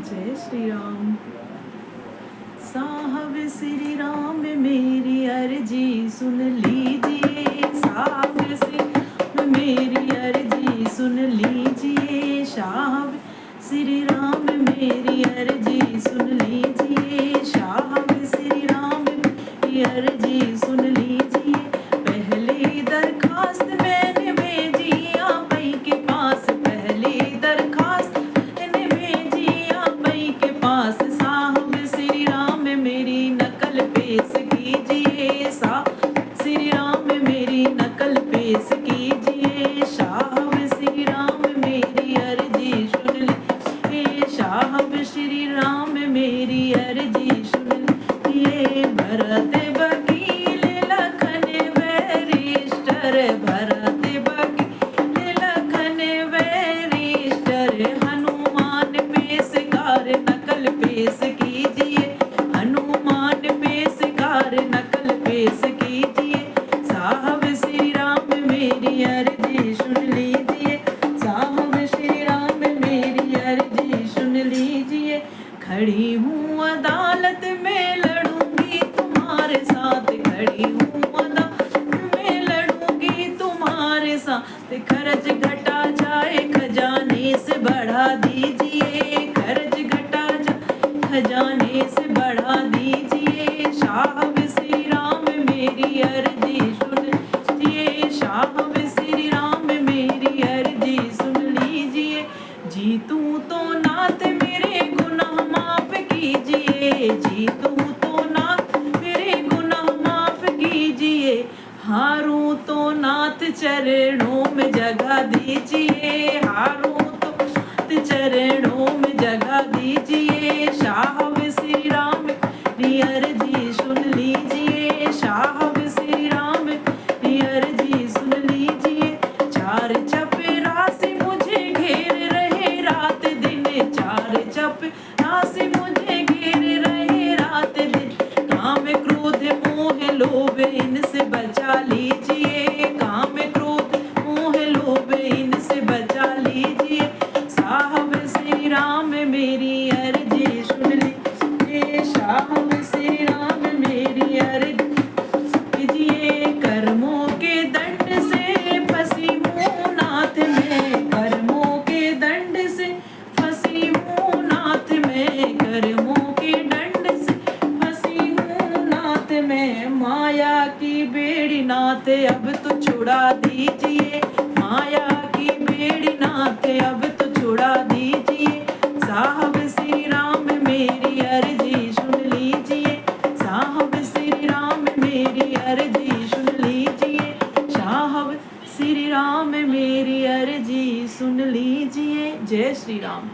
जय श्री राम। साहब श्री राम मेरी अर्जी सुन लीजिए, साहब श्री मेरी अर्जी सुन लीजिए, साहब श्री राम मेरी अर्जी सुन लीजिए, साहब श्री राम मेरी अर्जी सुन लीजिए। पहली दरखास्त मैंने भेजी आप ही के पास, पहली दरखास्त मैंने भेजी आप ही के पास, साहब श्री राम मेरी नकल पेश कीजिए, साहब श्री राम मेरी नकल पेश कीजिए, साहब श्री राम मेरी अर्जी सुन लीजिए, साहब श्री राम मेरी अर्जी सुन लीजिए। भरत वकील लखन बैरिस्टर, भरत वकील लखन बैरिस्टर, हनुमान पेशकार नकल पेश कीजिए, हनुमान पेशकार नकल पेश कीजिए, साहब श्री राम मेरी अर्जी सुन लीजिए, साहब श्री राम मेरी अर्जी सुन लीजिए। खड़ी हूँ अदालत में लड़ूंगी तुम्हारे साथ, खड़ी हूँ अदालत में लड़ूंगी तुम्हारे साथ, खर्च घटा जाए खजाने से बढ़ा दीजिए, खर्च घटा जाए खजाने से बढ़ा दीजिए, साहब श्री राम मेरी अर्जी सुन लीजिए, साहब श्री राम मेरी अर्जी सुन लीजिए। जीतूं तो नाथ मेरे गुनाह माफ कीजिए, जीतूं तो नाथ मेरे गुनाह माफ कीजिए, हारूं तो नाथ चरणों में जगह दीजिए, हारूं तो नाथ चरणों में जगह दीजिए, साहब श्री राम मेरी अर्जी सुन लीजिए, साहब श्री राम मेरी अर्जी सुन लीजिए। चार चपरासी मुझे घेर रहे रात दिन, चार चपरासी मुझे घेर रहे रात दिन, काम क्रोध मोह लोभ इनसे बचा लीजिए, काम क्रोध मोह लोभ इनसे बचा लीजिए, साहब श्री राम मेरी अर्जी सुन लीजिए, साहब श्री राम मेरी अर्जी कीजिए। कर्मों के दंड से फंसी हूँ नाथ में, कर्मों के दंड से फंसी हूँ नाथ में, कर्मों के दंड से फंसी हूँ नाथ में, माया की बेड़ी नाथ अब तो छुड़ा दीजिए, माया की बेड़ी नाथ अब तो छुड़ा दीजिए, साहब श्री राम मेरी अर्जी सुन लीजिए, साहब श्री राम मेरी अर्जी सुन लीजिए, साहब श्री राम मेरी अर्जी सुन लीजिए। जय श्री राम।